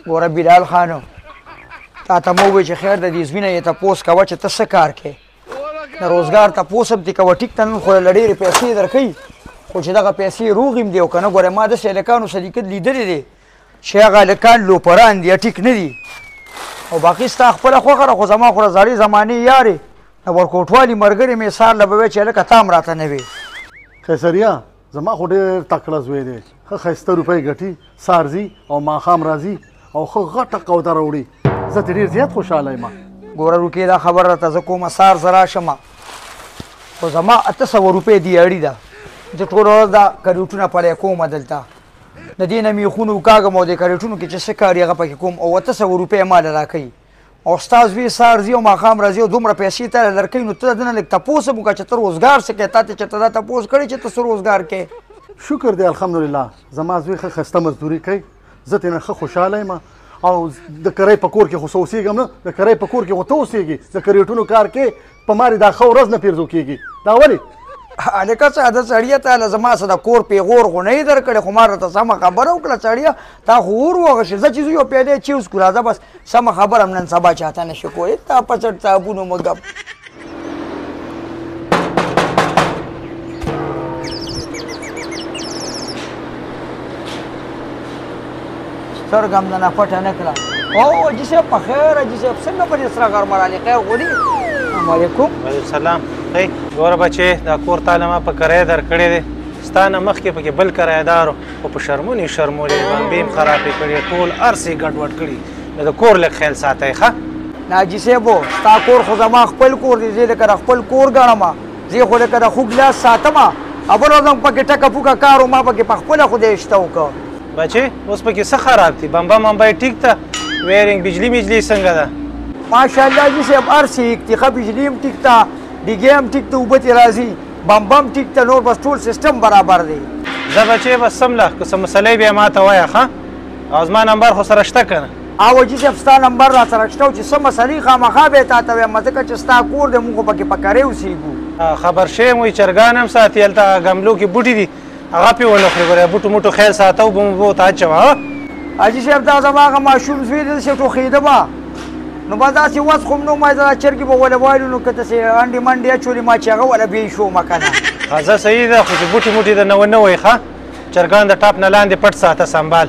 ګوره بلال خانو تا ته مو وویل چې خیر د دې زوینه یې تپوس کوه چې ته څه کار کوې د روزګار تپوس هم دې کوه ټیک ته نن خو له ډېرې پیسې درکوي خو چې دغه پیسې روغ هم دي او که نه ګوره ما داسې هلکانو صدیقت لیدلی دی چې هغه هلکان لوپران دي ټیک نه دي او باقي ستا خپله خوښه ده خو زما خو د زړې زمانې یارې د ورکوټوالي ملګري مې سار له به وی چې هلکه تا هم راته نه وې قیصریا زما خو ډېر تکړه زوی دی ښه ښایسته روپۍ ګټي سهار ځي او ماښام راځي او ښه غټه قوده راوړي زه ترې ډېر زیات خوشحاله یم ګوره روکې دا خبره راته زه کومه سهار زه راشم خو زما 800 روپۍ دی اړي ده زه ټوله ورځ دا کریټونه پلی کوم دلته د دې نه میخونه وکاږم او د کریټونو کې چې څه کار هغه پکې کوم او 800 روپۍ ماله راکوي او ستا زوی سهار ځي او ماښام راځي او دومره پیسې تاله درکوي نو ته د نه لږ تپوس هم وکړه چې ته روزګار څه کوې تا ته چېرته دا تپوس کړی چې ته څه روزګار کوې شکر دی الحمدلله زما زوی ښه ښایسته مزدوري کوي زه ترې نه ښه خوشحاله یم او د کرۍ په کور کې خو څه اوسېږم نه د کرۍ په کور کې خو ته اوسېږي د کریټونو کار کې په مارې دا ښه ورځ نه پیرزو کېږي دا ولې هلکه ساده سړیه تاله زما څه د کور پیغور خو نه یې درکړې خو ما راته سمه خبره وکړه سړیه تا خو اور وغشې زه چې زه یو پیالی چیوس کړو راځه بس سمه خبره هم نن سبا چاته نه شي کولی تا پچټ صابونو مه ګپ سترګه هم دنه پټه نه کړه او حاجي صاحب په خیر حاجي صاحب څنګه په دې سره غرمه رالې خیر خو دي السلام علیکم وعلیکم السلام ښی ګوره بچې دا کور تاله ما په کرایه درکړی دی ستا نه مخکې پکې بل کرایهدارو خو په شرمونې شرمولې بمبې هم خرابې کړې ټول هر څه یې ګډوډ کړي نو د کور لږ خیال ساتئ ښه نه حاجي صاحبو ستا کور خو زما خپل کور دی زه لکه د خپل کور ګڼم زه خو لکه د خوږ لاس ساتم بل ورځ هم پکې ټکه پوکه کار و ما پکې په خپله خدای شته وکړه بچې اوس پکې څه خراب دي بمبه ممبه ټیک ته ویرینګ بجلي مجلي څنګه ده ماشاءالله حاجي صاحب هر څه ټیک دی ښه بجلي هم ټیک ته ډیګې هم ټیک ته اوبه ترې راځي بمبه هم ټیک ته نور بس ټول سیسټم برابر دی زه بچې بس سمله که څه مسلې بیا ما ته وایه ښه او زما نمبر خو سره شته که نه او حاجي صاحب ستا نمبر را سره شته او چې څه مسلې خامخا به یې تا ته وایم ځکه چې ستا کور دی موږ خو پکې په کرۍ اوسېږو خبر شوی وایي چرګان هم ساتي هلته ګملو کې بوټي دي هغه پې ونه خوري ګوره بوټو موټو خیال ساته اوبه موبه ورته اچوه حاجي صاحب دا زما هغه ماشوم زوی دی داسې ټوخېده به نو بس داسې وس خو م نه وم دا چرګې به وله وایلو نو که داسې انډې منډې اچولې ما چې هغه وله بې شومه که نه ښه صحیح ده خو چې بوټي موټي درنه ونه وایي ښه چرګان د ټاپ نه لاندې پټ ساته سنبال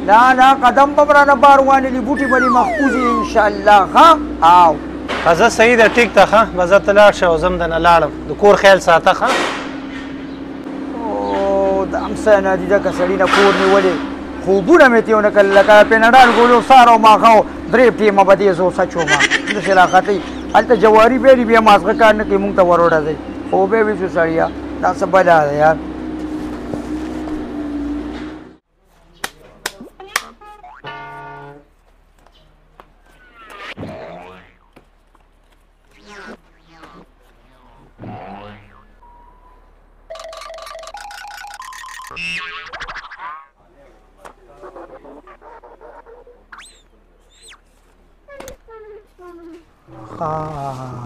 نه نه قدم به م رانه بار وانلي بوټي به دې محفوظ وي انشاءالله ښه او ښه صحیح ده ټیک ده ښه به زه ته لاړ شه او زه هم دنه لاړم د کور خیال ساته ښه دا هم څه نه دي دکه سړي نه کور نیولې خوبونه مې تېونه کړل لکه پېنډال ګولو سهار او ماښام درې ټیمه به دې زه سچومه داسې راختئ هلته جواري بیري بیا مازغه کار نه کوي مونږ ته ور وډځئ خو بیا ویسو سړیه دا څه بده ده یار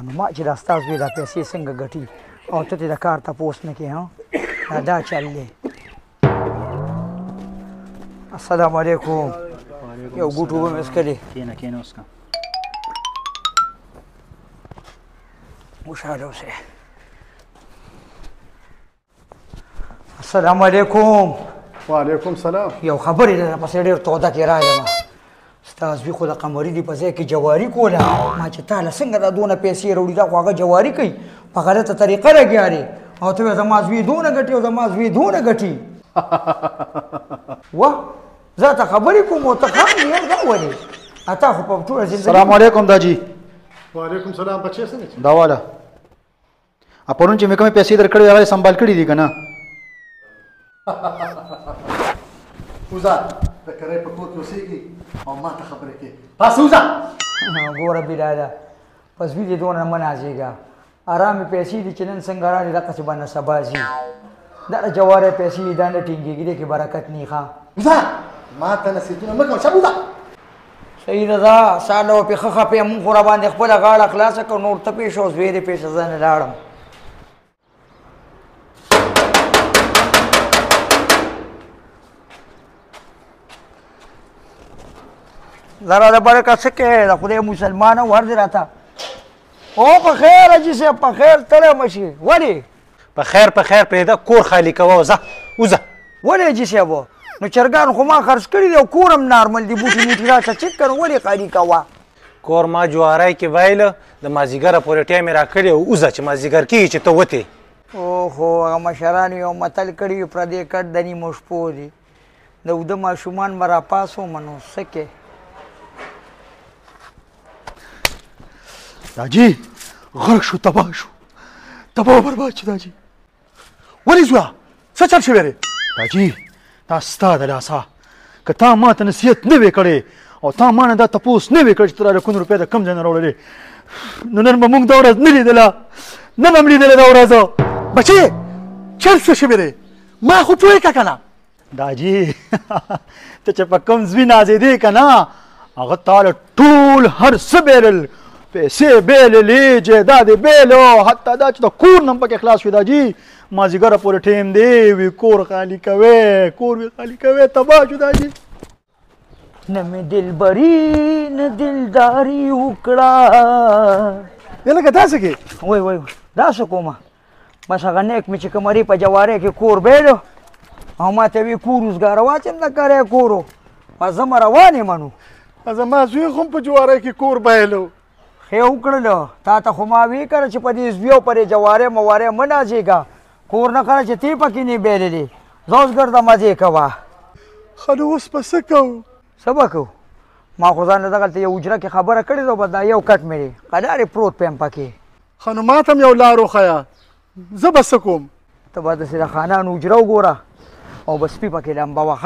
نو ما چې دا ستا زوی دا پیسې څنګه ګټي او ته د کار تپوس نه کوې دا چل دی السلام علیکم یو ګوټ اوبه مې څښلې کښېنه اوس که خوشحاله اوسئ السلام علیکم وعلیکم سلام یو خبرې ده پسې ډېر توده کې راغلم ستا زوی خو د قمري دي په ځای کې جواري کوله ما چې تا له څنګه دا دونه پیسې راوړي دا خو هغه جواري کوي په غلطه طریقه لګیا او ته زما زوی دونه ګټي او زما زوی دونه ګټي وه زه ته خبرې کوم او ته خام یې دا ولې اته خو په ټوله زندګي سلام علیکم داجي وعلیکم سلام بچې څنګه دا والا پرون چې مې کومې پیسې درکړې هغه سنبال کړي دي که نه وزه د کرۍ په کور کې اوسېږي او ما ته خبرې کوي پاسه وزه ګوره بلاله په زوی دې دونه مه نازېږه ارامې پیسې دي چې نن څنګه رالې دقسې به نه سبا ځي دا د جوارې پیسې دي دا نه ټینګېږي دې کې برکت نه ښه وزه ما ته نصیحتونه مه کوه شه وزه صحیح ده دا ساله و پې ښه خفې مونږ خو راباندې خپله غاړه خلاصه کړو نور ته پېښه او زوی دې پېښه زه نه لاړم ذرا د برکت څه کوې د خدای مسلمانه ور دې راته او په خیر حاجي صاحب په خیر تللی مشي ولې په خیر پرېږده کور خالي کوه ځه وځه ولې حاجي صاحب نو چرګان خو ما خرڅ کړي دي او کور هم نارمل دي بوټي موټي راته چک کړه ولې خالي کوه کور ما جواری کې وایله د مازدیګره پورې ټایم یې راکړی او وځه چې مازدیګر کېږي چې ته وتې اوهو هغه مشرانو یو متل کړي وي پردی کټ د نیمو شپو دي د اوده ماشومان به راپاسومه نو څه کې داجي غرق شو تباه شو تباه و برباد شو داجي ولې زویا څه چل شوی دی داجي دا ستا د لاسه که تا ما ته نصیحت نه وې کړی او تا ما نه دا تپوس نه وې کړی چې ته دا لکونه روپۍ د کوم ځای نه راوړلې نو نن به موږ دا ورځ نه لیدله نه به م لیدله دا ورځ بچې چل څه شوی دی ما خو پوهې که که نه داجي ته چې په کوم زوی نازېدې که نه هغه تا له ټول هر څه بېلل پیسې بېللې جایداد یې بېلو حتی دا چې د کور نه هم پکې خلاص شوې داجي مازدیګره پورې ټیم دی وي کور خالي کوې کور وي خالي کوې تباه شو داجي نه مې دلبري نه دلداري وکړه یا لکه داسې کې وای وای دا څه کومه بس هغه نیک مې چې کمرې په جوارۍ کې کور بیلو او ما ته وی کور روزګاره واچم نه کاری کورو ما زه روان یم نو زما زوی خو هم په جواری کې کور بایلو ښې وکړلو تا ته خو ما وی کړه چې په دې زویو پرې جوارۍ موارۍ مه نازېږه کور نه کړه چې تی پکې نه بیللې ځه اوس ګرده مزې کوه ښه نو اوس به څه کوو څه به کوو ما خو ځان له دغلته یو حجره کې خبره کړې ده بس دا یو کټ مې دی قلارې پروت پیم پکې ښه نو ما ته هم یو لار وښیه زه به څه کوم ته به داسې د خانانو حجره وګوره او بس سپي پکې لمبه وه